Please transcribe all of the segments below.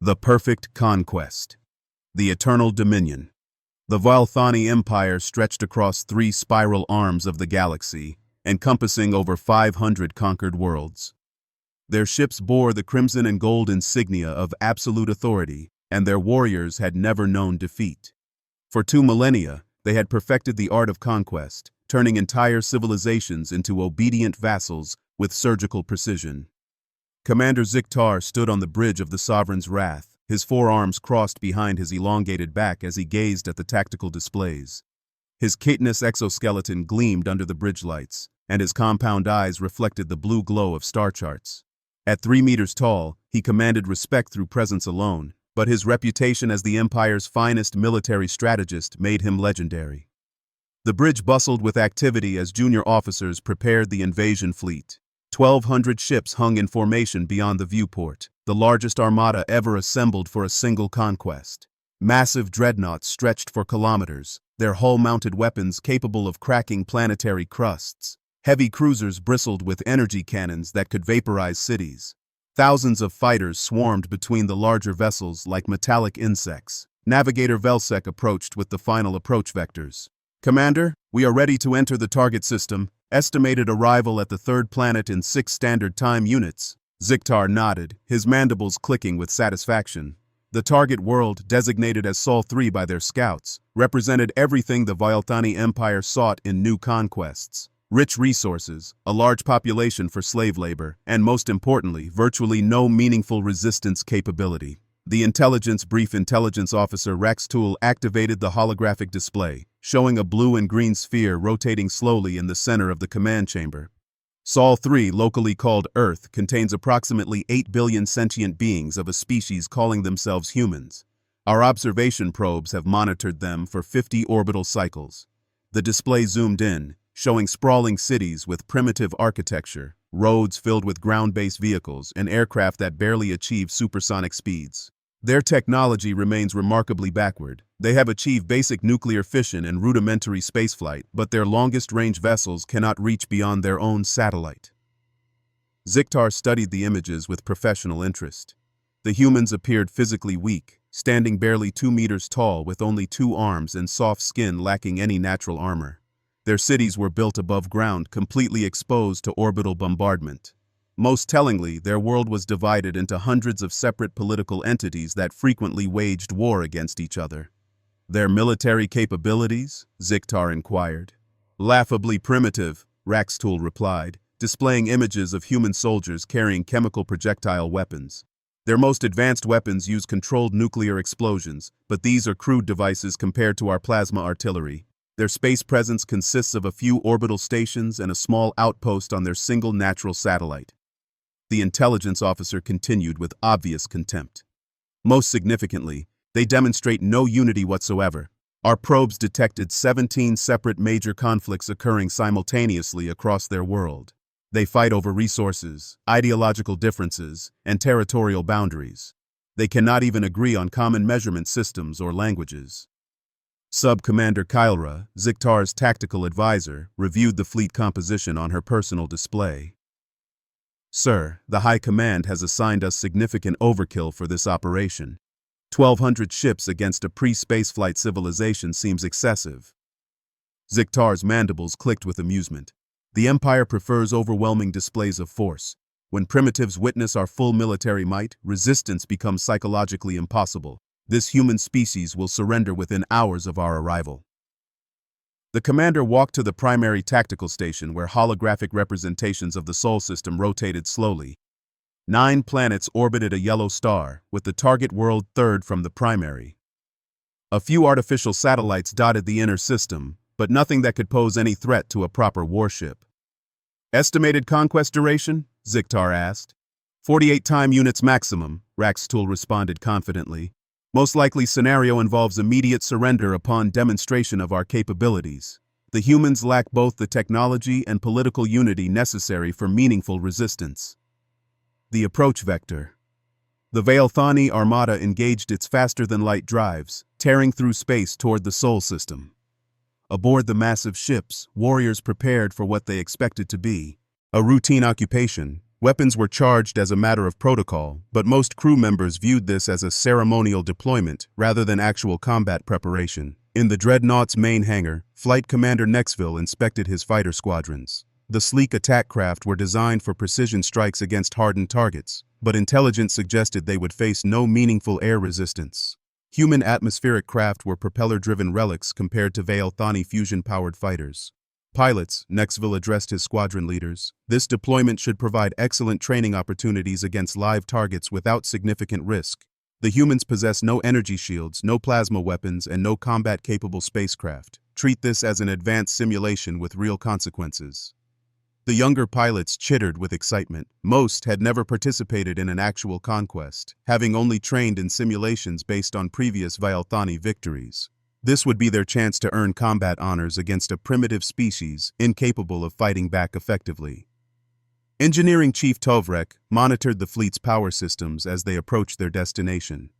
The Perfect Conquest. The Eternal Dominion. The Valthani Empire stretched across 3 spiral arms of the galaxy, encompassing over 500 conquered worlds. Their ships bore the crimson and gold insignia of absolute authority, and their warriors had never known defeat. For 2 millennia, they had perfected the art of conquest, turning entire civilizations into obedient vassals with surgical precision. Commander Ziktar stood on the bridge of the Sovereign's Wrath, his forearms crossed behind his elongated back as he gazed at the tactical displays. His chitinous exoskeleton gleamed under the bridge lights, and his compound eyes reflected the blue glow of star charts. At 3 meters tall, he commanded respect through presence alone, but his reputation as the Empire's finest military strategist made him legendary. The bridge bustled with activity as junior officers prepared the invasion fleet. 1,200 ships hung in formation beyond the viewport, the largest armada ever assembled for a single conquest. Massive dreadnoughts stretched for kilometers, their hull-mounted weapons capable of cracking planetary crusts. Heavy cruisers bristled with energy cannons that could vaporize cities. Thousands of fighters swarmed between the larger vessels like metallic insects. Navigator Velsek approached with the final approach vectors. "Commander, we are ready to enter the target system. Estimated arrival at the 3rd planet in 6 standard time units." Ziktar nodded, his mandibles clicking with satisfaction. The target world, designated as Sol 3 by their scouts, represented everything the Valthani Empire sought in new conquests. Rich resources, a large population for slave labor, and most importantly, virtually no meaningful resistance capability. The Brief Intelligence Officer Raxtool activated the holographic display, showing a blue and green sphere rotating slowly in the center of the command chamber. Sol 3, locally called Earth, contains approximately 8 billion sentient beings of a species calling themselves humans. Our observation probes have monitored them for 50 orbital cycles. The display zoomed in, showing sprawling cities with primitive architecture, roads filled with ground-based vehicles, and aircraft that barely achieve supersonic speeds. Their technology remains remarkably backward. They have achieved basic nuclear fission and rudimentary spaceflight, but their longest-range vessels cannot reach beyond their own satellite. Ziktar studied the images with professional interest. The humans appeared physically weak, standing barely 2 meters tall with only 2 arms and soft skin lacking any natural armor. Their cities were built above ground, completely exposed to orbital bombardment. Most tellingly, their world was divided into hundreds of separate political entities that frequently waged war against each other. "Their military capabilities?" Ziktar inquired. "Laughably primitive," Raxtool replied, displaying images of human soldiers carrying chemical projectile weapons. "Their most advanced weapons use controlled nuclear explosions, but these are crude devices compared to our plasma artillery. Their space presence consists of a few orbital stations and a small outpost on their single natural satellite." The intelligence officer continued with obvious contempt. "Most significantly, they demonstrate no unity whatsoever. Our probes detected 17 separate major conflicts occurring simultaneously across their world. They fight over resources, ideological differences, and territorial boundaries. They cannot even agree on common measurement systems or languages." Sub-Commander Kylra, Ziktar's tactical advisor, reviewed the fleet composition on her personal display. "Sir, the High Command has assigned us significant overkill for this operation. 1,200 ships against a pre-spaceflight civilization seems excessive." Ziktar's mandibles clicked with amusement. The Empire prefers overwhelming displays of force. When primitives witness our full military might, resistance becomes psychologically impossible. This human species will surrender within hours of our arrival. The commander walked to the primary tactical station where holographic representations of the Sol system rotated slowly. 9 planets orbited a yellow star, with the target world 3rd from the primary. A few artificial satellites dotted the inner system, but nothing that could pose any threat to a proper warship. "Estimated conquest duration?" Ziktar asked. 48 time units maximum," Raxtool responded confidently. "Most likely scenario involves immediate surrender upon demonstration of our capabilities. The humans lack both the technology and political unity necessary for meaningful resistance." The approach vector. The Valthani Armada engaged its faster-than-light drives, tearing through space toward the Sol system. Aboard the massive ships, warriors prepared for what they expected to be a routine occupation, Weapons were charged as a matter of protocol, but most crew members viewed this as a ceremonial deployment rather than actual combat preparation. In the Dreadnought's main hangar, Flight Commander Nexville inspected his fighter squadrons. The sleek attack craft were designed for precision strikes against hardened targets, but intelligence suggested they would face no meaningful air resistance. Human atmospheric craft were propeller-driven relics compared to Vailthani fusion-powered fighters. Pilots, Nexville addressed his squadron leaders. This deployment should provide excellent training opportunities against live targets without significant risk. The humans possess no energy shields, no plasma weapons, and no combat-capable spacecraft. Treat this as an advanced simulation with real consequences. The younger pilots chittered with excitement. Most had never participated in an actual conquest, having only trained in simulations based on previous Vailthani victories. This would be their chance to earn combat honors against a primitive species incapable of fighting back effectively. Engineering Chief Tovrek monitored the fleet's power systems as they approached their destination.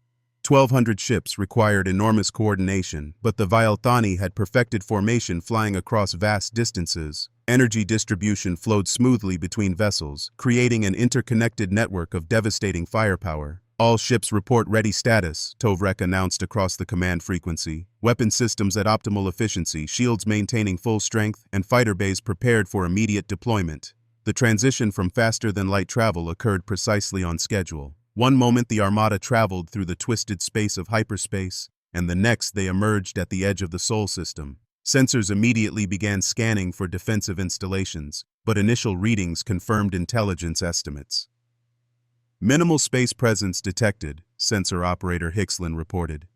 1,200 ships required enormous coordination, but the Vailthani had perfected formation flying across vast distances. Energy distribution flowed smoothly between vessels, creating an interconnected network of devastating firepower. All ships report ready status, Tovrek announced across the command frequency. Weapon systems at optimal efficiency, shields maintaining full strength, and fighter bays prepared for immediate deployment. The transition from faster-than-light travel occurred precisely on schedule. One moment the Armada traveled through the twisted space of hyperspace, and the next they emerged at the edge of the Sol system. Sensors immediately began scanning for defensive installations, but initial readings confirmed intelligence estimates. Minimal space presence detected, sensor operator Hixlin reported.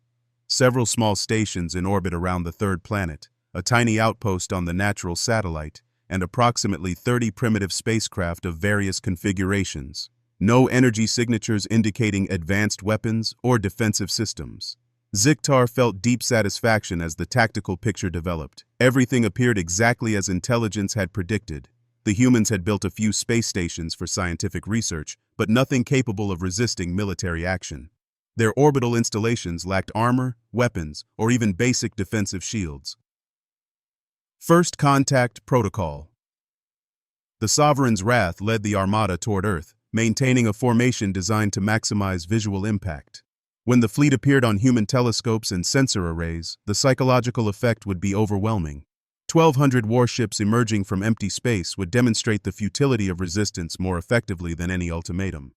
Several small stations in orbit around the third planet, a tiny outpost on the natural satellite, and approximately 30 primitive spacecraft of various configurations. No energy signatures indicating advanced weapons or defensive systems. Ziktar felt deep satisfaction as the tactical picture developed. Everything appeared exactly as intelligence had predicted. The humans had built a few space stations for scientific research, but nothing capable of resisting military action. Their orbital installations lacked armor, weapons, or even basic defensive shields. First Contact Protocol. The Sovereign's wrath led the Armada toward Earth, maintaining a formation designed to maximize visual impact. When the fleet appeared on human telescopes and sensor arrays, the psychological effect would be overwhelming. 1,200 warships emerging from empty space would demonstrate the futility of resistance more effectively than any ultimatum.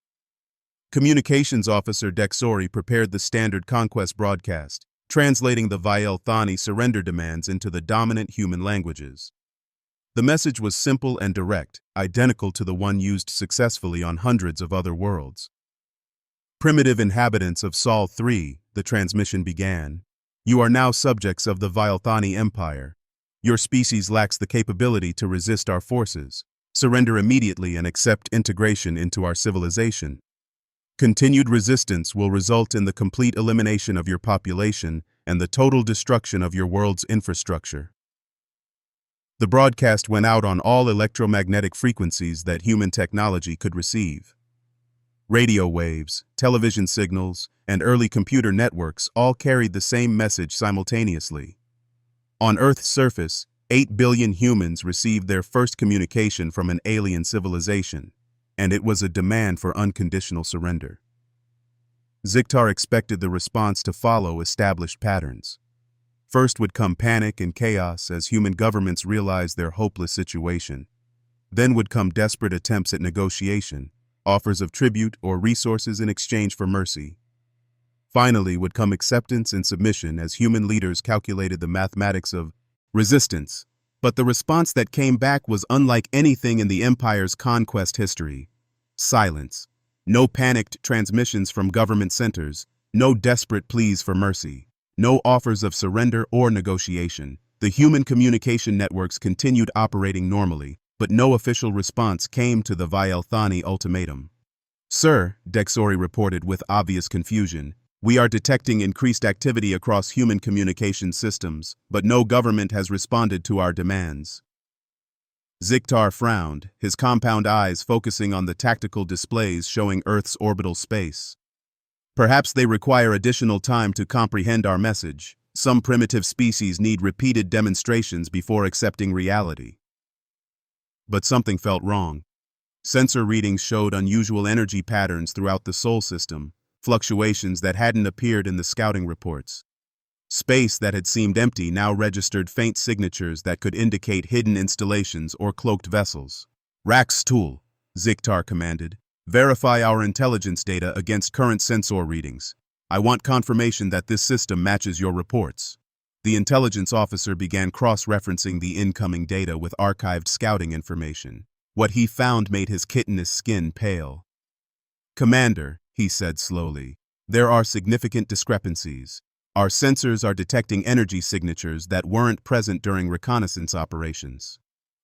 Communications Officer Dexori prepared the standard conquest broadcast, translating the Vailthani surrender demands into the dominant human languages. The message was simple and direct, identical to the one used successfully on hundreds of other worlds. Primitive inhabitants of Sol 3, the transmission began. You are now subjects of the Vailthani Empire. Your species lacks the capability to resist our forces. Surrender immediately and accept integration into our civilization. Continued resistance will result in the complete elimination of your population and the total destruction of your world's infrastructure. The broadcast went out on all electromagnetic frequencies that human technology could receive. Radio waves, television signals, and early computer networks all carried the same message simultaneously. On Earth's surface, 8 billion humans received their first communication from an alien civilization, and it was a demand for unconditional surrender. Ziktar expected the response to follow established patterns. First would come panic and chaos as human governments realized their hopeless situation. Then would come desperate attempts at negotiation, offers of tribute or resources in exchange for mercy. Finally would come acceptance and submission as human leaders calculated the mathematics of resistance. But the response that came back was unlike anything in the Empire's conquest history. Silence. No panicked transmissions from government centers, no desperate pleas for mercy, no offers of surrender or negotiation. The human communication networks continued operating normally, but no official response came to the Vailthani ultimatum. Sir, Dexori reported with obvious confusion, we are detecting increased activity across human communication systems, but no government has responded to our demands. Ziktar frowned, his compound eyes focusing on the tactical displays showing Earth's orbital space. Perhaps they require additional time to comprehend our message. Some primitive species need repeated demonstrations before accepting reality. But something felt wrong. Sensor readings showed unusual energy patterns throughout the Sol system, fluctuations that hadn't appeared in the scouting reports. Space that had seemed empty now registered faint signatures that could indicate hidden installations or cloaked vessels. Rax Tool, Ziktar commanded. Verify our intelligence data against current sensor readings. I want confirmation that this system matches your reports. The intelligence officer began cross-referencing the incoming data with archived scouting information. What he found made his chitinous skin pale. Commander, he said slowly, there are significant discrepancies. Our sensors are detecting energy signatures that weren't present during reconnaissance operations.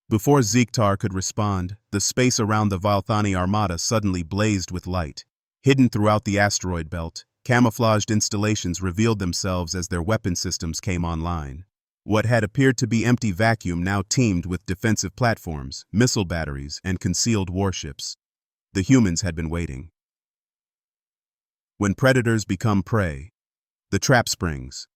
Before Ziktar could respond, the space around the Valthani armada suddenly blazed with light. Hidden throughout the asteroid belt, camouflaged installations revealed themselves as their weapon systems came online. What had appeared to be empty vacuum now teemed with defensive platforms, missile batteries, and concealed warships. The humans had been waiting. When predators become prey, the trap springs.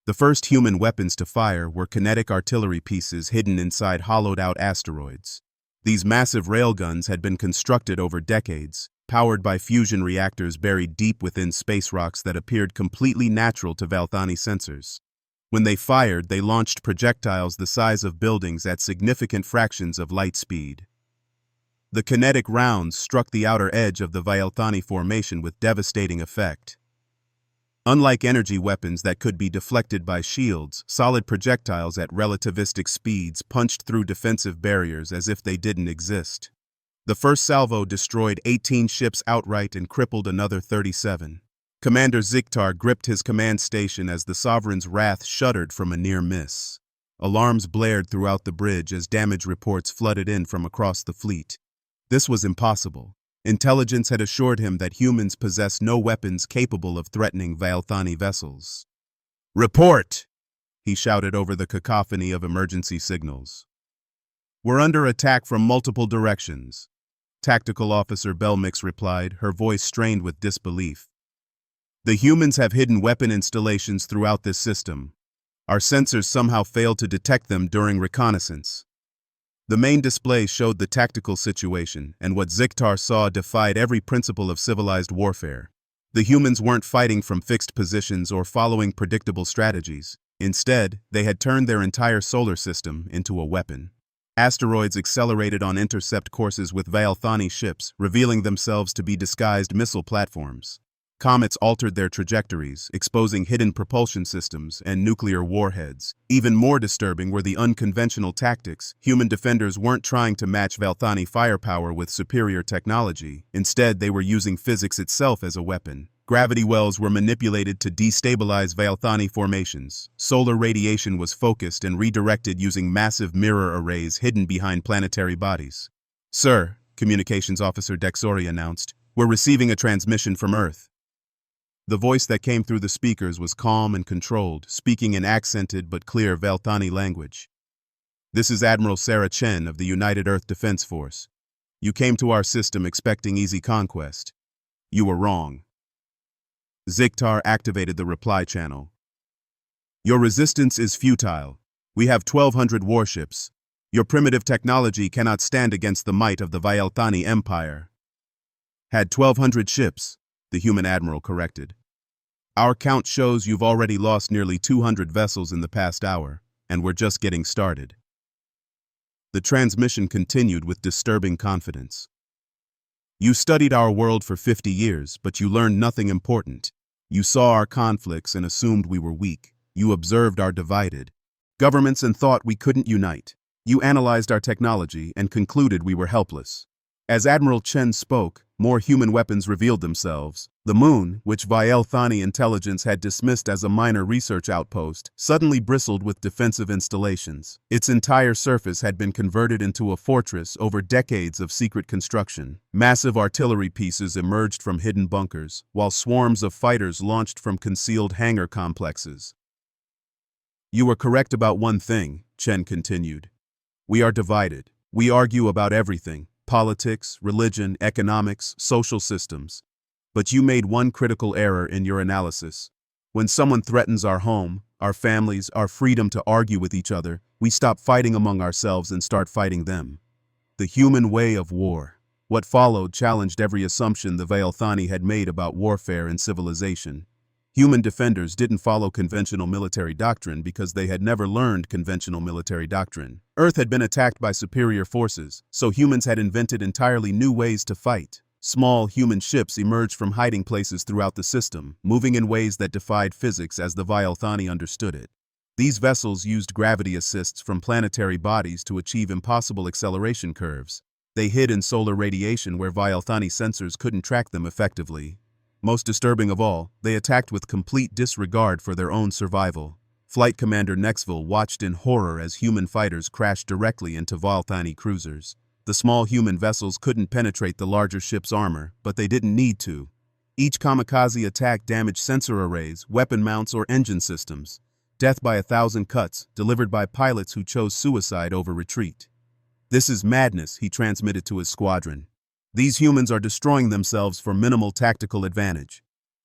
The first human weapons to fire were kinetic artillery pieces hidden inside hollowed-out asteroids. These massive railguns had been constructed over decades, powered by fusion reactors buried deep within space rocks that appeared completely natural to Valthani sensors. When they fired, they launched projectiles the size of buildings at significant fractions of light speed. The kinetic rounds struck the outer edge of the Valthani formation with devastating effect. Unlike energy weapons that could be deflected by shields, solid projectiles at relativistic speeds punched through defensive barriers as if they didn't exist. The first salvo destroyed 18 ships outright and crippled another 37. Commander Ziktar gripped his command station as the Sovereign's wrath shuddered from a near miss. Alarms blared throughout the bridge as damage reports flooded in from across the fleet. This was impossible. Intelligence had assured him that humans possessed no weapons capable of threatening Valthani vessels. "Report!" he shouted over the cacophony of emergency signals. "We're under attack from multiple directions," Tactical Officer Belmix replied, her voice strained with disbelief. "The humans have hidden weapon installations throughout this system. Our sensors somehow failed to detect them during reconnaissance." The main display showed the tactical situation, and what Ziktar saw defied every principle of civilized warfare. The humans weren't fighting from fixed positions or following predictable strategies. Instead, they had turned their entire solar system into a weapon. Asteroids accelerated on intercept courses with Valthani ships, revealing themselves to be disguised missile platforms. Comets altered their trajectories, exposing hidden propulsion systems and nuclear warheads. Even more disturbing were the unconventional tactics. Human defenders weren't trying to match Valthani firepower with superior technology. Instead, they were using physics itself as a weapon. Gravity wells were manipulated to destabilize Valthani formations. Solar radiation was focused and redirected using massive mirror arrays hidden behind planetary bodies. "Sir," Communications Officer Dexori announced, "we're receiving a transmission from Earth." The voice that came through the speakers was calm and controlled, speaking in accented but clear Valthani language. "This is Admiral Sarah Chen of the United Earth Defense Force. You came to our system expecting easy conquest. You were wrong." Ziktar activated the reply channel. "Your resistance is futile. We have 1,200 warships. Your primitive technology cannot stand against the might of the Valthani Empire." "Had 1,200 ships," the human admiral corrected. "Our count shows you've already lost nearly 200 vessels in the past hour, and we're just getting started." The transmission continued with disturbing confidence. "You studied our world for 50 years, but you learned nothing important. You saw our conflicts and assumed we were weak. You observed our divided governments and thought we couldn't unite. You analyzed our technology and concluded we were helpless." As Admiral Chen spoke, more human weapons revealed themselves. The moon, which Valthani intelligence had dismissed as a minor research outpost, suddenly bristled with defensive installations. Its entire surface had been converted into a fortress over decades of secret construction. Massive artillery pieces emerged from hidden bunkers, while swarms of fighters launched from concealed hangar complexes. "You were correct about one thing," Chen continued. "We are divided. We argue about everything. Politics, religion, economics, social systems. But you made one critical error in your analysis. When someone threatens our home, our families, our freedom to argue with each other, we stop fighting among ourselves and start fighting them. The human way of war. What followed challenged every assumption the Vailthani had made about warfare and civilization. Human defenders didn't follow conventional military doctrine because they had never learned conventional military doctrine. Earth had been attacked by superior forces, so humans had invented entirely new ways to fight. Small human ships emerged from hiding places throughout the system, moving in ways that defied physics as the Vailthani understood it. These vessels used gravity assists from planetary bodies to achieve impossible acceleration curves. They hid in solar radiation where Vailthani sensors couldn't track them effectively. Most disturbing of all, they attacked with complete disregard for their own survival. Flight Commander Nexville watched in horror as human fighters crashed directly into Vailthani cruisers. The small human vessels couldn't penetrate the larger ship's armor, but they didn't need to. Each kamikaze attack damaged sensor arrays, weapon mounts, or engine systems. Death by 1,000 cuts, delivered by pilots who chose suicide over retreat. "This is madness," he transmitted to his squadron. "These humans are destroying themselves for minimal tactical advantage."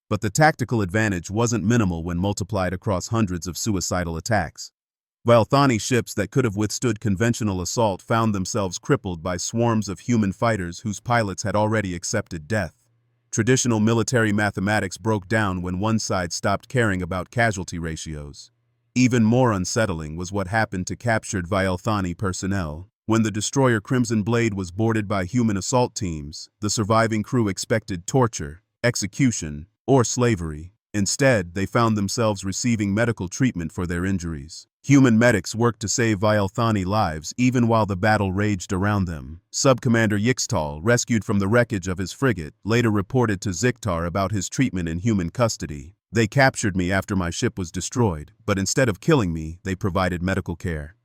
But the tactical advantage wasn't minimal when multiplied across hundreds of suicidal attacks. Vailthani ships that could have withstood conventional assault found themselves crippled by swarms of human fighters whose pilots had already accepted death. Traditional military mathematics broke down when one side stopped caring about casualty ratios. Even more unsettling was what happened to captured Vailthani personnel. When the destroyer Crimson Blade was boarded by human assault teams, the surviving crew expected torture, execution, or slavery. Instead, they found themselves receiving medical treatment for their injuries. Human medics worked to save Vailthani lives even while the battle raged around them. Sub-Commander Yixtal, rescued from the wreckage of his frigate, later reported to Ziktar about his treatment in human custody. "They captured me after my ship was destroyed, but instead of killing me, they provided medical care."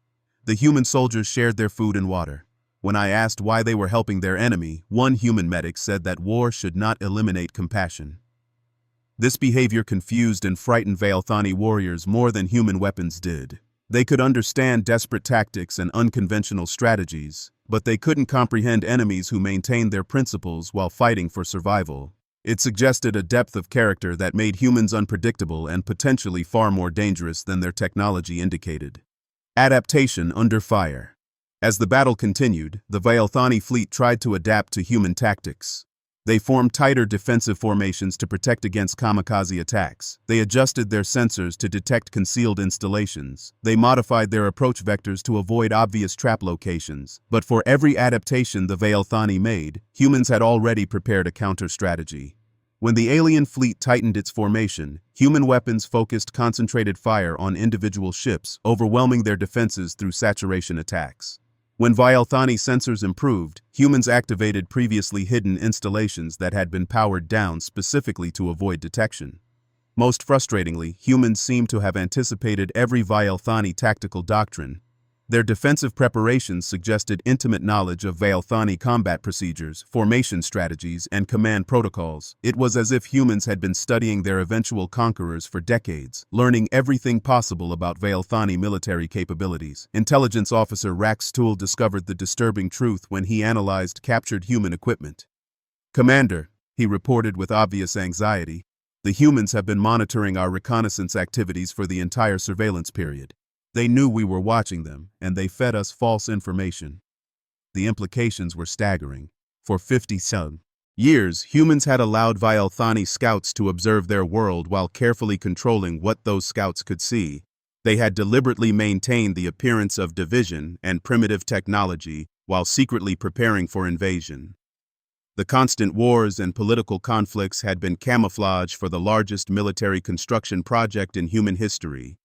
The human soldiers shared their food and water. When I asked why they were helping their enemy, one human medic said that war should not eliminate compassion. This behavior confused and frightened Vailthani warriors more than human weapons did. They could understand desperate tactics and unconventional strategies, but they couldn't comprehend enemies who maintained their principles while fighting for survival. It suggested a depth of character that made humans unpredictable and potentially far more dangerous than their technology indicated. Adaptation under fire. As the battle continued, the Vailthani fleet tried to adapt to human tactics. They formed tighter defensive formations to protect against kamikaze attacks. They adjusted their sensors to detect concealed installations. They modified their approach vectors to avoid obvious trap locations. But for every adaptation the Vailthani made, humans had already prepared a counter-strategy. When the alien fleet tightened its formation, human weapons focused concentrated fire on individual ships, overwhelming their defenses through saturation attacks. When Vailthani sensors improved, humans activated previously hidden installations that had been powered down specifically to avoid detection. Most frustratingly, humans seemed to have anticipated every Vailthani tactical doctrine. Their defensive preparations suggested intimate knowledge of Vailthani combat procedures, formation strategies, and command protocols. It was as if humans had been studying their eventual conquerors for decades, learning everything possible about Vailthani military capabilities. Intelligence officer Rax Tool discovered the disturbing truth when he analyzed captured human equipment. "Commander," he reported with obvious anxiety, "the humans have been monitoring our reconnaissance activities for the entire surveillance period. They knew we were watching them, and they fed us false information." The implications were staggering. For 50-some years, humans had allowed Vailthani scouts to observe their world while carefully controlling what those scouts could see. They had deliberately maintained the appearance of division and primitive technology while secretly preparing for invasion. The constant wars and political conflicts had been camouflage for the largest military construction project in human history.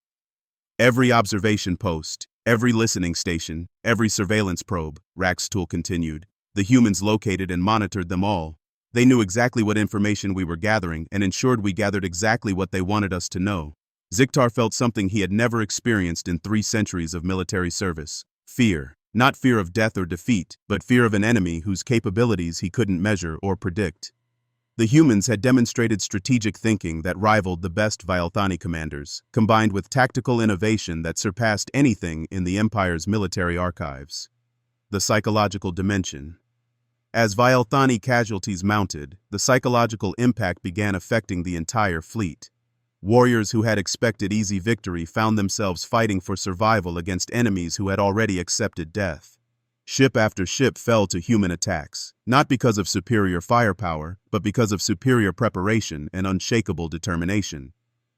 Every observation post, every listening station, every surveillance probe, Raxtool continued, the humans located and monitored them all. They knew exactly what information we were gathering and ensured we gathered exactly what they wanted us to know. Ziktar felt something he had never experienced in 3 centuries of military service. Fear. Not fear of death or defeat, but fear of an enemy whose capabilities he couldn't measure or predict. The humans had demonstrated strategic thinking that rivaled the best Vailthani commanders, combined with tactical innovation that surpassed anything in the Empire's military archives. The psychological dimension. As Vailthani casualties mounted, the psychological impact began affecting the entire fleet. Warriors who had expected easy victory found themselves fighting for survival against enemies who had already accepted death. Ship after ship fell to human attacks, not because of superior firepower, but because of superior preparation and unshakable determination.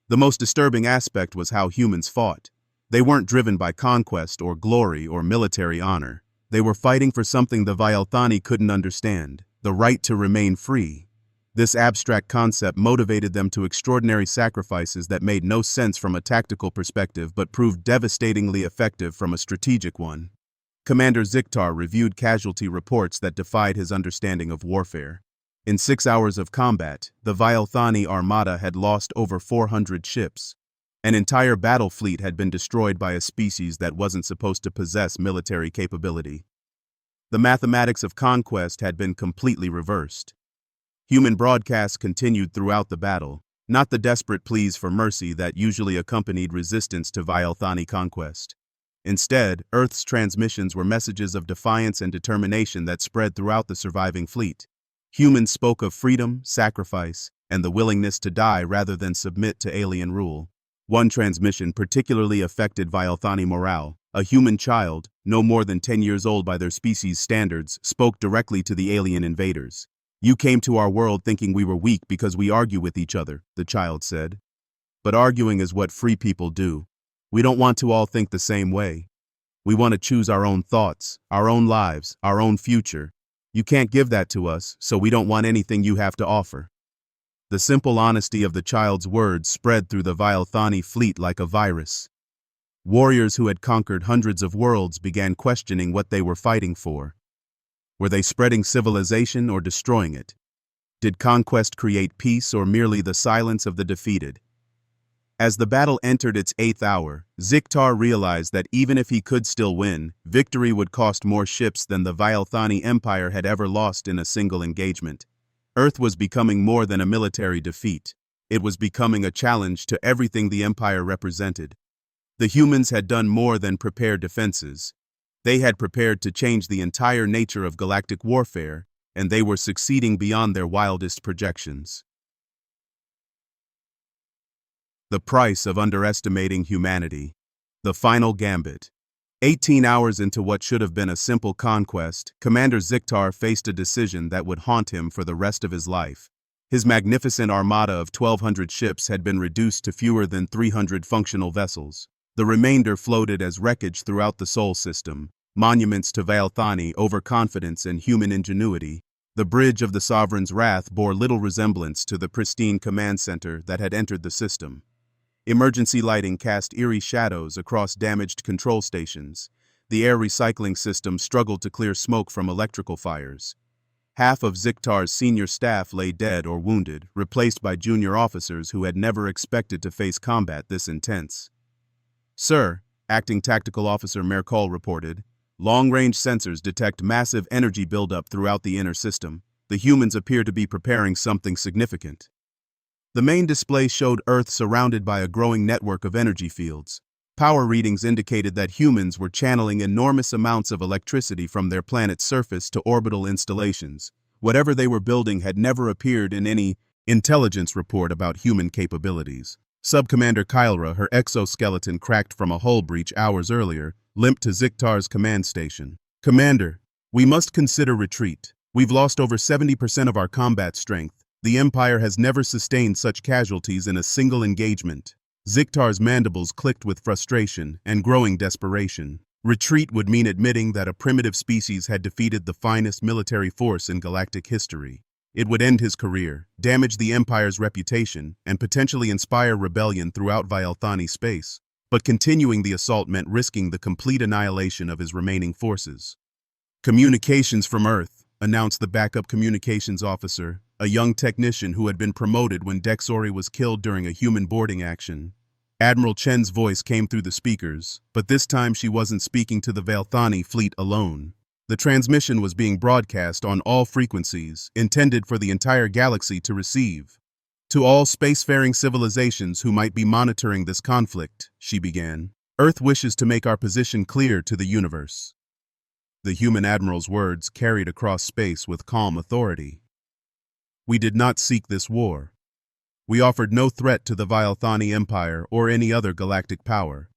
The most disturbing aspect was how humans fought. They weren't driven by conquest or glory or military honor. They were fighting for something the Vialthani couldn't understand, the right to remain free. This abstract concept motivated them to extraordinary sacrifices that made no sense from a tactical perspective but proved devastatingly effective from a strategic one. Commander Ziktar reviewed casualty reports that defied his understanding of warfare. In 6 hours of combat, the Vialthani armada had lost over 400 ships. An entire battle fleet had been destroyed by a species that wasn't supposed to possess military capability. The mathematics of conquest had been completely reversed. Human broadcasts continued throughout the battle, not the desperate pleas for mercy that usually accompanied resistance to Vialthani conquest. Instead, Earth's transmissions were messages of defiance and determination that spread throughout the surviving fleet. Humans spoke of freedom, sacrifice, and the willingness to die rather than submit to alien rule. One transmission particularly affected Vialthani morale. A human child, no more than 10 years old by their species' standards, spoke directly to the alien invaders. "You came to our world thinking we were weak because we argue with each other," the child said. "But arguing is what free people do. We don't want to all think the same way. We want to choose our own thoughts, our own lives, our own future. You can't give that to us, so we don't want anything you have to offer." The simple honesty of the child's words spread through the Vialthani fleet like a virus. Warriors who had conquered hundreds of worlds began questioning what they were fighting for. Were they spreading civilization or destroying it? Did conquest create peace or merely the silence of the defeated? As the battle entered its 8th hour, Ziktar realized that even if he could still win, victory would cost more ships than the Vialthani Empire had ever lost in a single engagement. Earth was becoming more than a military defeat. It was becoming a challenge to everything the Empire represented. The humans had done more than prepare defenses. They had prepared to change the entire nature of galactic warfare, and they were succeeding beyond their wildest projections. The price of underestimating humanity. The final gambit. 18 hours into what should have been a simple conquest, Commander Ziktar faced a decision that would haunt him for the rest of his life. His magnificent armada of 1,200 ships had been reduced to fewer than 300 functional vessels. The remainder floated as wreckage throughout the Sol system, monuments to Vialthani overconfidence and human ingenuity. The bridge of the Sovereign's wrath bore little resemblance to the pristine command center that had entered the system. Emergency lighting cast eerie shadows across damaged control stations. The air recycling system struggled to clear smoke from electrical fires. Half of Ziktar's senior staff lay dead or wounded, replaced by junior officers who had never expected to face combat this intense. "Sir," Acting Tactical Officer Merkol reported, "long-range sensors detect massive energy buildup throughout the inner system. The humans appear to be preparing something significant." The main display showed Earth surrounded by a growing network of energy fields. Power readings indicated that humans were channeling enormous amounts of electricity from their planet's surface to orbital installations. Whatever they were building had never appeared in any intelligence report about human capabilities. Subcommander Kylra, her exoskeleton cracked from a hull breach hours earlier, limped to Ziktar's command station. "Commander, we must consider retreat. We've lost over 70% of our combat strength. The Empire has never sustained such casualties in a single engagement." Ziktar's mandibles clicked with frustration and growing desperation. Retreat would mean admitting that a primitive species had defeated the finest military force in galactic history. It would end his career, damage the Empire's reputation, and potentially inspire rebellion throughout Vialthani space. But continuing the assault meant risking the complete annihilation of his remaining forces. "Communications from Earth," announced the backup communications officer, a young technician who had been promoted when Dexori was killed during a human boarding action. Admiral Chen's voice came through the speakers, but this time she wasn't speaking to the Vialthani fleet alone. The transmission was being broadcast on all frequencies, intended for the entire galaxy to receive. "To all spacefaring civilizations who might be monitoring this conflict," she began, "Earth wishes to make our position clear to the universe." The human admiral's words carried across space with calm authority. "We did not seek this war. We offered no threat to the Vialthani Empire or any other galactic power.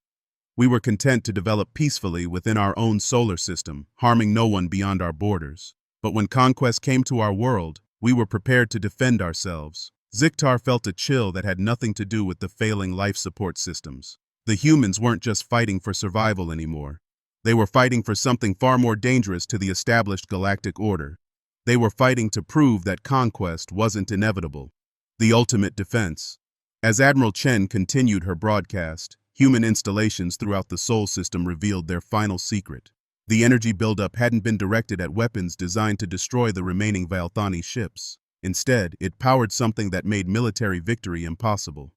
We were content to develop peacefully within our own solar system, harming no one beyond our borders. But when conquest came to our world, we were prepared to defend ourselves. Ziktar felt a chill that had nothing to do with the failing life support systems. The humans weren't just fighting for survival anymore. They were fighting for something far more dangerous to the established galactic order. They were fighting to prove that conquest wasn't inevitable. The ultimate defense. As Admiral Chen continued her broadcast, human installations throughout the Sol system revealed their final secret. The energy buildup hadn't been directed at weapons designed to destroy the remaining Valthani ships. Instead, it powered something that made military victory impossible.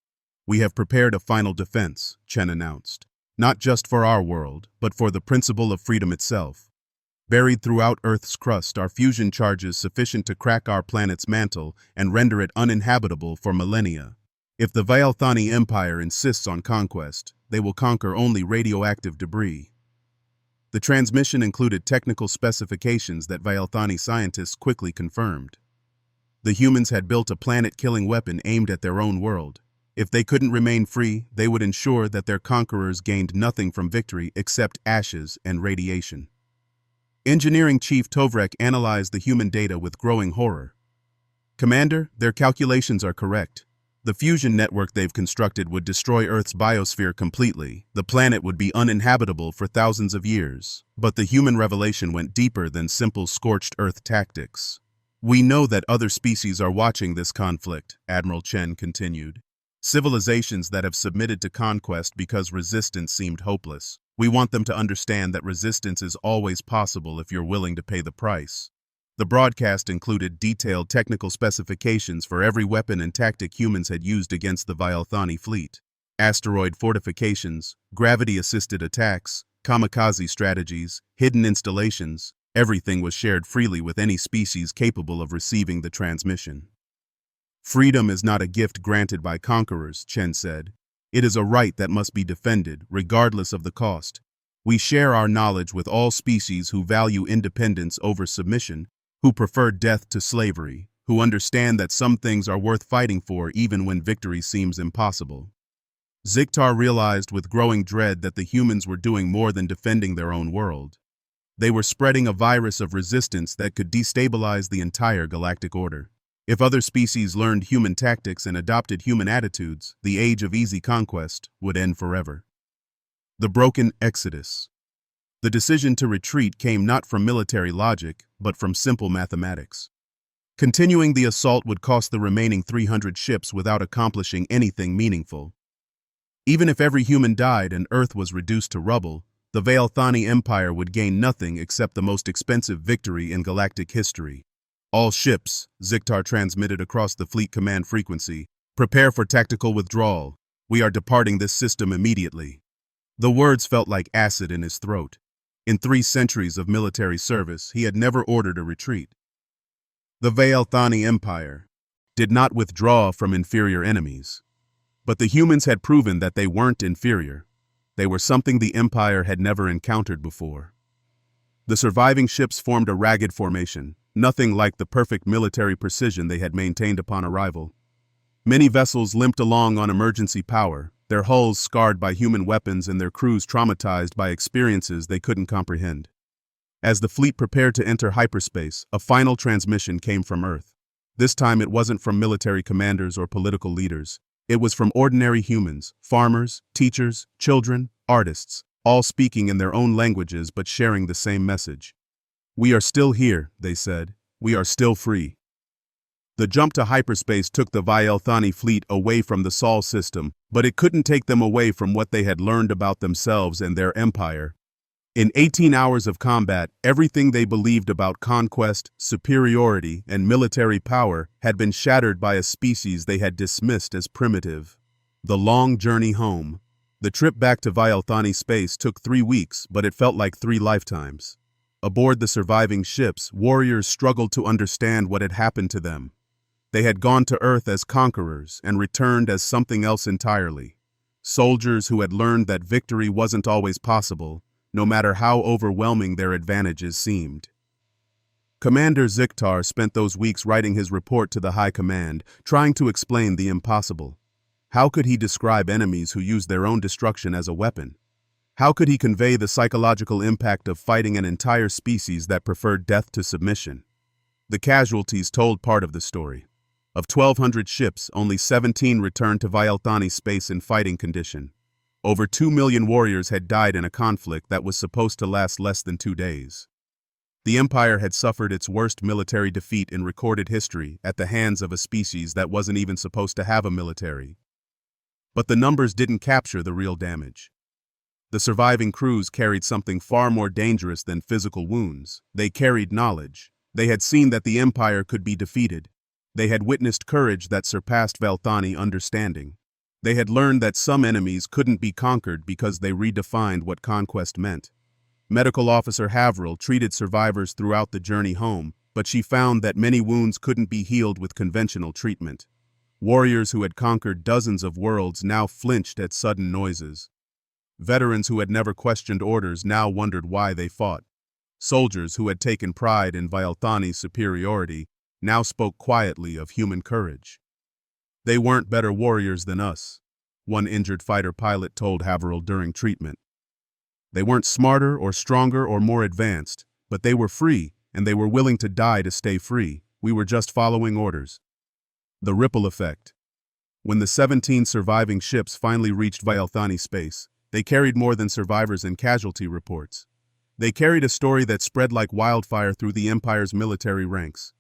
"We have prepared a final defense," Chen announced. "Not just for our world, but for the principle of freedom itself. Buried throughout Earth's crust are fusion charges sufficient to crack our planet's mantle and render it uninhabitable for millennia. If the Valthani Empire insists on conquest, they will conquer only radioactive debris." The transmission included technical specifications that Valthani scientists quickly confirmed. The humans had built a planet-killing weapon aimed at their own world. If they couldn't remain free, they would ensure that their conquerors gained nothing from victory except ashes and radiation. Engineering Chief Tovrek analyzed the human data with growing horror. "Commander, their calculations are correct. The fusion network they've constructed would destroy Earth's biosphere completely. The planet would be uninhabitable for thousands of years. But the human revelation went deeper than simple scorched Earth tactics. We know that other species are watching this conflict," Admiral Chen continued. "Civilizations that have submitted to conquest because resistance seemed hopeless. We want them to understand that resistance is always possible if you're willing to pay the price." The broadcast included detailed technical specifications for every weapon and tactic humans had used against the Valthani fleet. Asteroid fortifications, gravity-assisted attacks, kamikaze strategies, hidden installations, everything was shared freely with any species capable of receiving the transmission. "Freedom is not a gift granted by conquerors," Chen said. "It is a right that must be defended, regardless of the cost. We share our knowledge with all species who value independence over submission, who prefer death to slavery, who understand that some things are worth fighting for even when victory seems impossible." Ziktar realized with growing dread that the humans were doing more than defending their own world. They were spreading a virus of resistance that could destabilize the entire galactic order. If other species learned human tactics and adopted human attitudes, the age of easy conquest would end forever. The broken exodus. The decision to retreat came not from military logic, but from simple mathematics. Continuing the assault would cost the remaining 300 ships without accomplishing anything meaningful. Even if every human died and Earth was reduced to rubble, the Valthani Empire would gain nothing except the most expensive victory in galactic history. "All ships," Ziktar transmitted across the fleet command frequency, "prepare for tactical withdrawal. We are departing this system immediately." The words felt like acid in his throat. In 3 centuries of military service, he had never ordered a retreat. The Valthani Empire did not withdraw from inferior enemies. But the humans had proven that they weren't inferior. They were something the Empire had never encountered before. The surviving ships formed a ragged formation, nothing like the perfect military precision they had maintained upon arrival. Many vessels limped along on emergency power, their hulls scarred by human weapons and their crews traumatized by experiences they couldn't comprehend. As the fleet prepared to enter hyperspace, a final transmission came from Earth. This time it wasn't from military commanders or political leaders. It was from ordinary humans, farmers, teachers, children, artists, all speaking in their own languages but sharing the same message. "We are still here," they said. "We are still free." The jump to hyperspace took the Valthani fleet away from the Sol system, but it couldn't take them away from what they had learned about themselves and their empire. In 18 hours of combat, everything they believed about conquest, superiority, and military power had been shattered by a species they had dismissed as primitive. The long journey home. The trip back to Valthani space took 3 weeks, but it felt like 3 lifetimes. Aboard the surviving ships, warriors struggled to understand what had happened to them. They had gone to Earth as conquerors and returned as something else entirely. Soldiers who had learned that victory wasn't always possible, no matter how overwhelming their advantages seemed. Commander Ziktar spent those weeks writing his report to the High Command, trying to explain the impossible. How could he describe enemies who used their own destruction as a weapon? How could he convey the psychological impact of fighting an entire species that preferred death to submission? The casualties told part of the story. Of 1,200 ships, only 17 returned to Vialthani space in fighting condition. Over 2 million warriors had died in a conflict that was supposed to last less than 2 days. The Empire had suffered its worst military defeat in recorded history at the hands of a species that wasn't even supposed to have a military. But the numbers didn't capture the real damage. The surviving crews carried something far more dangerous than physical wounds. They carried knowledge. They had seen that the Empire could be defeated. They had witnessed courage that surpassed Vialthani understanding. They had learned that some enemies couldn't be conquered because they redefined what conquest meant. Medical Officer Haveril treated survivors throughout the journey home, but she found that many wounds couldn't be healed with conventional treatment. Warriors who had conquered dozens of worlds now flinched at sudden noises. Veterans who had never questioned orders now wondered why they fought. Soldiers who had taken pride in Vialthani's superiority now spoke quietly of human courage. They weren't better warriors than us, one injured fighter pilot told Haveril during treatment. They weren't smarter or stronger or more advanced, but they were free, and they were willing to die to stay free. We were just following orders. The ripple effect. When the 17 surviving ships finally reached Vialthani space, they carried more than survivors and casualty reports. They carried a story that spread like wildfire through the Empire's military ranks.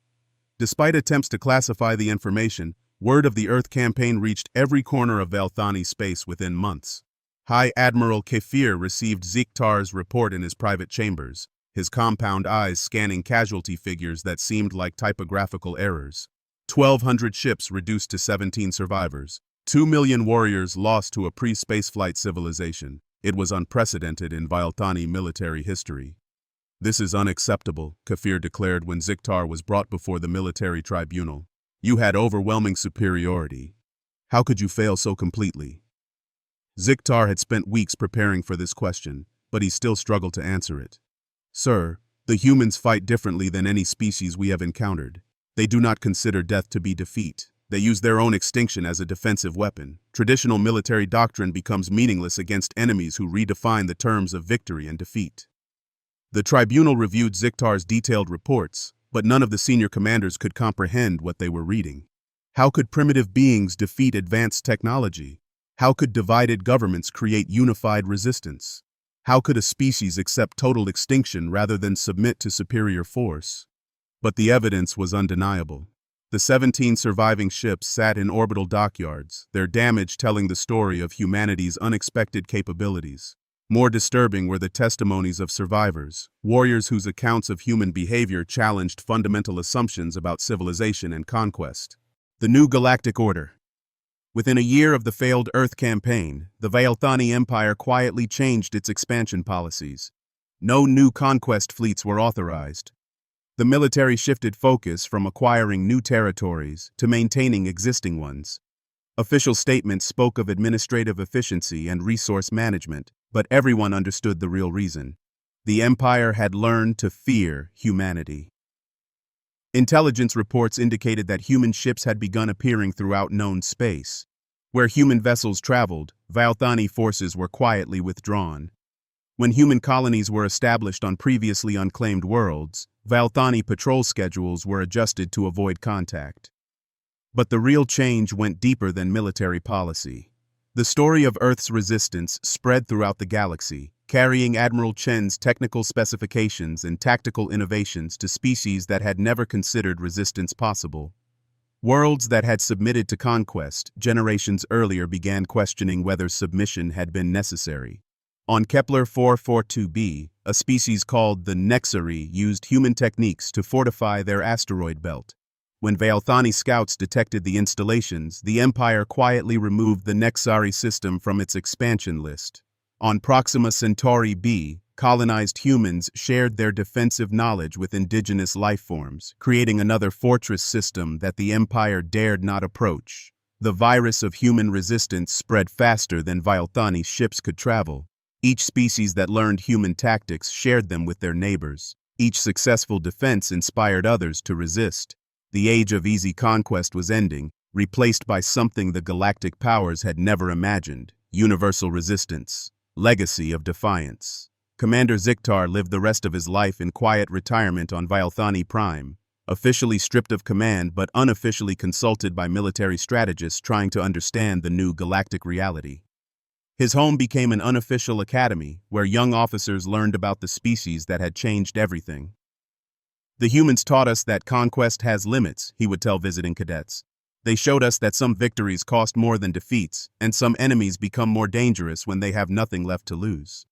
Despite attempts to classify the information, word of the Earth campaign reached every corner of Vialthani space within months. High Admiral Kefir received Ziktar's report in his private chambers, his compound eyes scanning casualty figures that seemed like typographical errors. 1,200 ships reduced to 17 survivors. 2 million warriors lost to a pre-spaceflight civilization. It was unprecedented in Vialthani military history. This is unacceptable, Kefir declared when Ziktar was brought before the military tribunal. You had overwhelming superiority. How could you fail so completely? Ziktar had spent weeks preparing for this question, but he still struggled to answer it. Sir, the humans fight differently than any species we have encountered. They do not consider death to be defeat. They use their own extinction as a defensive weapon. Traditional military doctrine becomes meaningless against enemies who redefine the terms of victory and defeat. The tribunal reviewed Ziktar's detailed reports, but none of the senior commanders could comprehend what they were reading. How could primitive beings defeat advanced technology? How could divided governments create unified resistance? How could a species accept total extinction rather than submit to superior force? But the evidence was undeniable. The 17 surviving ships sat in orbital dockyards, their damage telling the story of humanity's unexpected capabilities. More disturbing were the testimonies of survivors, warriors whose accounts of human behavior challenged fundamental assumptions about civilization and conquest. The New Galactic Order. Within a year of the failed Earth campaign, the Vialthani Empire quietly changed its expansion policies. No new conquest fleets were authorized. The military shifted focus from acquiring new territories to maintaining existing ones. Official statements spoke of administrative efficiency and resource management, but everyone understood the real reason. The Empire had learned to fear humanity. Intelligence reports indicated that human ships had begun appearing throughout known space. Where human vessels traveled, Vialthani forces were quietly withdrawn. When human colonies were established on previously unclaimed worlds, Vialthani patrol schedules were adjusted to avoid contact. But the real change went deeper than military policy. The story of Earth's resistance spread throughout the galaxy, carrying Admiral Chen's technical specifications and tactical innovations to species that had never considered resistance possible. Worlds that had submitted to conquest generations earlier began questioning whether submission had been necessary. On Kepler 442b, a species called the Nexari used human techniques to fortify their asteroid belt. When Vialthani scouts detected the installations, the Empire quietly removed the Nexari system from its expansion list. On Proxima Centauri b, colonized humans shared their defensive knowledge with indigenous life forms, creating another fortress system that the Empire dared not approach. The virus of human resistance spread faster than Vialthani's ships could travel. Each species that learned human tactics shared them with their neighbors. Each successful defense inspired others to resist. The age of easy conquest was ending, replaced by something the galactic powers had never imagined: universal resistance. Legacy of Defiance. Commander Ziktar lived the rest of his life in quiet retirement on Vialthani Prime, officially stripped of command but unofficially consulted by military strategists trying to understand the new galactic reality. His home became an unofficial academy where young officers learned about the species that had changed everything. The humans taught us that conquest has limits, he would tell visiting cadets. They showed us that some victories cost more than defeats, and some enemies become more dangerous when they have nothing left to lose.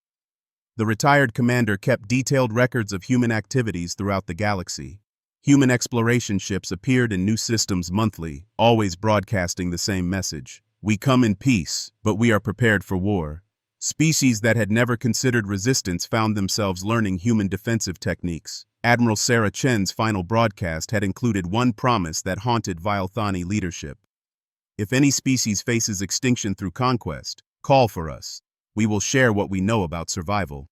The retired commander kept detailed records of human activities throughout the galaxy. Human exploration ships appeared in new systems monthly, always broadcasting the same message. We come in peace, but we are prepared for war. Species that had never considered resistance found themselves learning human defensive techniques. Admiral Sarah Chen's final broadcast had included one promise that haunted Vialthani leadership. If any species faces extinction through conquest, call for us. We will share what we know about survival.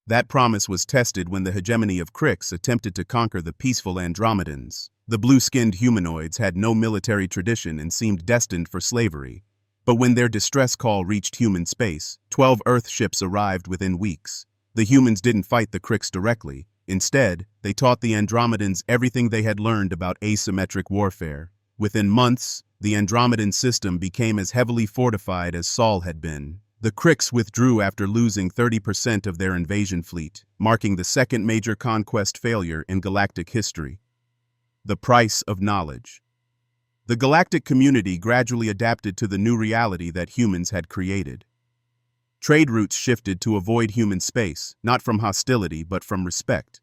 That promise was tested when the hegemony of Krix attempted to conquer the peaceful Andromedans. The blue-skinned humanoids had no military tradition and seemed destined for slavery. But when their distress call reached human space, 12 Earth ships arrived within weeks. The humans didn't fight the Krix directly. Instead, they taught the Andromedans everything they had learned about asymmetric warfare. Within months, the Andromedan system became as heavily fortified as Sol had been. The Krix withdrew after losing 30% of their invasion fleet, marking the second major conquest failure in galactic history. The price of knowledge. The galactic community gradually adapted to the new reality that humans had created. Trade routes shifted to avoid human space, not from hostility but from respect.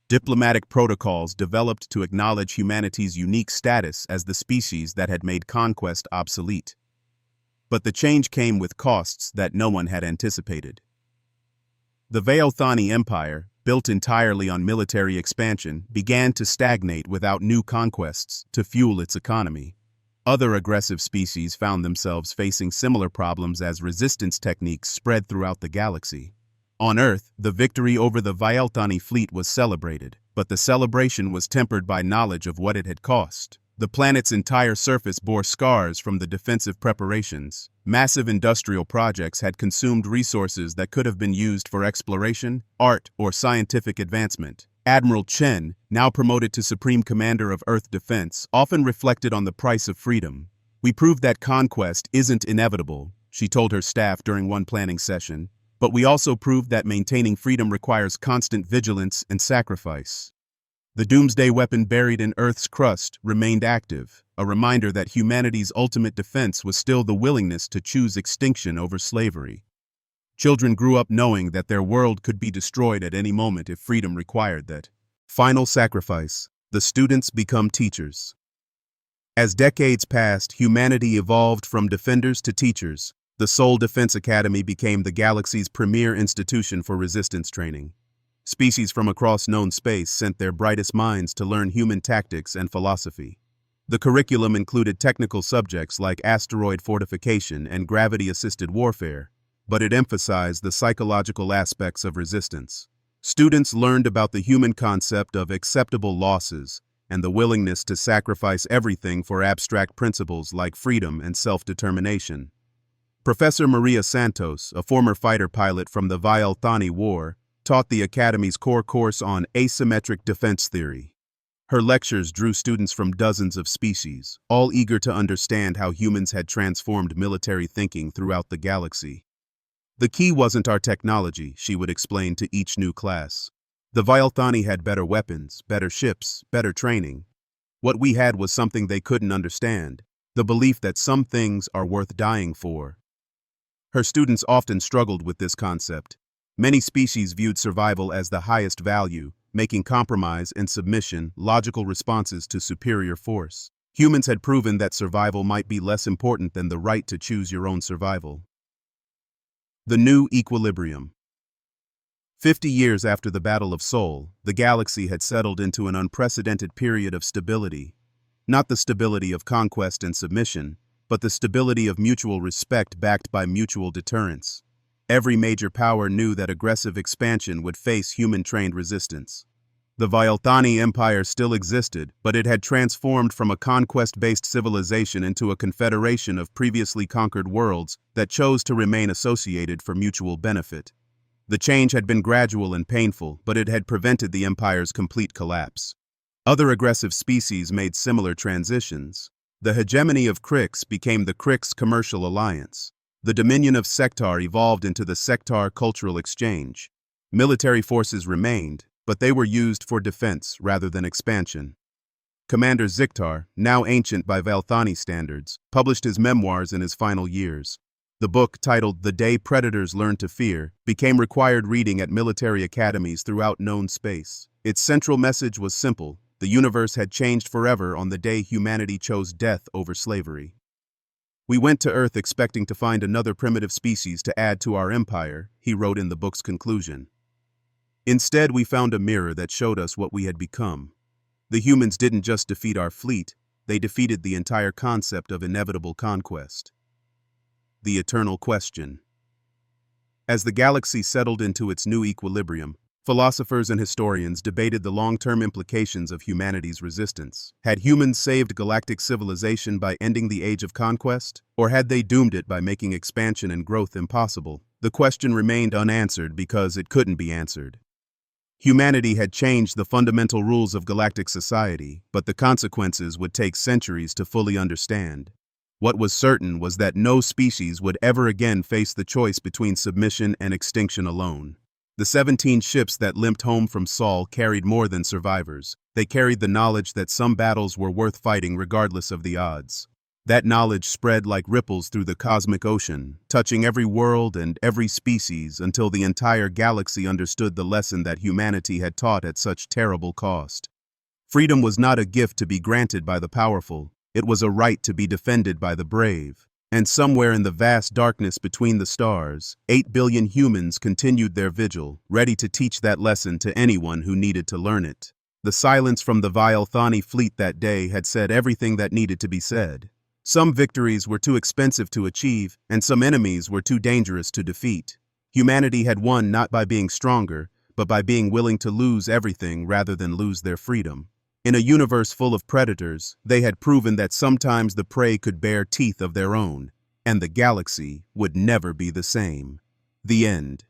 Diplomatic protocols developed to acknowledge humanity's unique status as the species that had made conquest obsolete. But the change came with costs that no one had anticipated. The Vialthani Empire, built entirely on military expansion, began to stagnate without new conquests to fuel its economy. Other aggressive species found themselves facing similar problems as resistance techniques spread throughout the galaxy. On Earth, the victory over the Vialthani fleet was celebrated, but the celebration was tempered by knowledge of what it had cost. The planet's entire surface bore scars from the defensive preparations. Massive industrial projects had consumed resources that could have been used for exploration, art, or scientific advancement. Admiral Chen, now promoted to Supreme Commander of Earth Defense, often reflected on the price of freedom. We proved that conquest isn't inevitable, she told her staff during one planning session, but we also proved that maintaining freedom requires constant vigilance and sacrifice. The doomsday weapon buried in Earth's crust remained active, a reminder that humanity's ultimate defense was still the willingness to choose extinction over slavery. Children grew up knowing that their world could be destroyed at any moment if freedom required that. Final sacrifice. The students become teachers. As decades passed, humanity evolved from defenders to teachers. The Sol Defense Academy became the galaxy's premier institution for resistance training. Species from across known space sent their brightest minds to learn human tactics and philosophy. The curriculum included technical subjects like asteroid fortification and gravity-assisted warfare, but it emphasized the psychological aspects of resistance. Students learned about the human concept of acceptable losses and the willingness to sacrifice everything for abstract principles like freedom and self-determination. Professor Maria Santos, a former fighter pilot from the Vialthani War, taught the Academy's core course on asymmetric defense theory. Her lectures drew students from dozens of species, all eager to understand how humans had transformed military thinking throughout the galaxy. The key wasn't our technology, she would explain to each new class. The Vialthani had better weapons, better ships, better training. What we had was something they couldn't understand, the belief that some things are worth dying for. Her students often struggled with this concept. Many species viewed survival as the highest value, making compromise and submission logical responses to superior force. Humans had proven that survival might be less important than the right to choose your own survival. The new equilibrium. 50 years after the Battle of Sol, the galaxy had settled into an unprecedented period of stability. Not the stability of conquest and submission, but the stability of mutual respect backed by mutual deterrence. Every major power knew that aggressive expansion would face human-trained resistance. The Vialthani Empire still existed, but it had transformed from a conquest-based civilization into a confederation of previously conquered worlds that chose to remain associated for mutual benefit. The change had been gradual and painful, but it had prevented the empire's complete collapse. Other aggressive species made similar transitions. The hegemony of Krix became the Krix Commercial Alliance. The dominion of Sectar evolved into the Sectar Cultural Exchange. Military forces remained, but they were used for defense rather than expansion. Commander Ziktar, now ancient by Vialthani standards, published his memoirs in his final years. The book, titled The Day Predators Learn to Fear, became required reading at military academies throughout known space. Its central message was simple: the universe had changed forever on the day humanity chose death over slavery. We went to Earth expecting to find another primitive species to add to our empire, he wrote in the book's conclusion. Instead, we found a mirror that showed us what we had become. The humans didn't just defeat our fleet, they defeated the entire concept of inevitable conquest. The eternal question. As the galaxy settled into its new equilibrium, philosophers and historians debated the long-term implications of humanity's resistance. Had humans saved galactic civilization by ending the age of conquest, or had they doomed it by making expansion and growth impossible? The question remained unanswered because it couldn't be answered. Humanity had changed the fundamental rules of galactic society, but the consequences would take centuries to fully understand. What was certain was that no species would ever again face the choice between submission and extinction alone. The 17 ships that limped home from Sol carried more than survivors. They carried the knowledge that some battles were worth fighting regardless of the odds. That knowledge spread like ripples through the cosmic ocean, touching every world and every species until the entire galaxy understood the lesson that humanity had taught at such terrible cost. Freedom was not a gift to be granted by the powerful, it was a right to be defended by the brave. And somewhere in the vast darkness between the stars, 8 billion humans continued their vigil, ready to teach that lesson to anyone who needed to learn it. The silence from the Vialthani fleet that day had said everything that needed to be said. Some victories were too expensive to achieve, and some enemies were too dangerous to defeat. Humanity had won not by being stronger, but by being willing to lose everything rather than lose their freedom. In a universe full of predators, they had proven that sometimes the prey could bear teeth of their own, and the galaxy would never be the same. The end.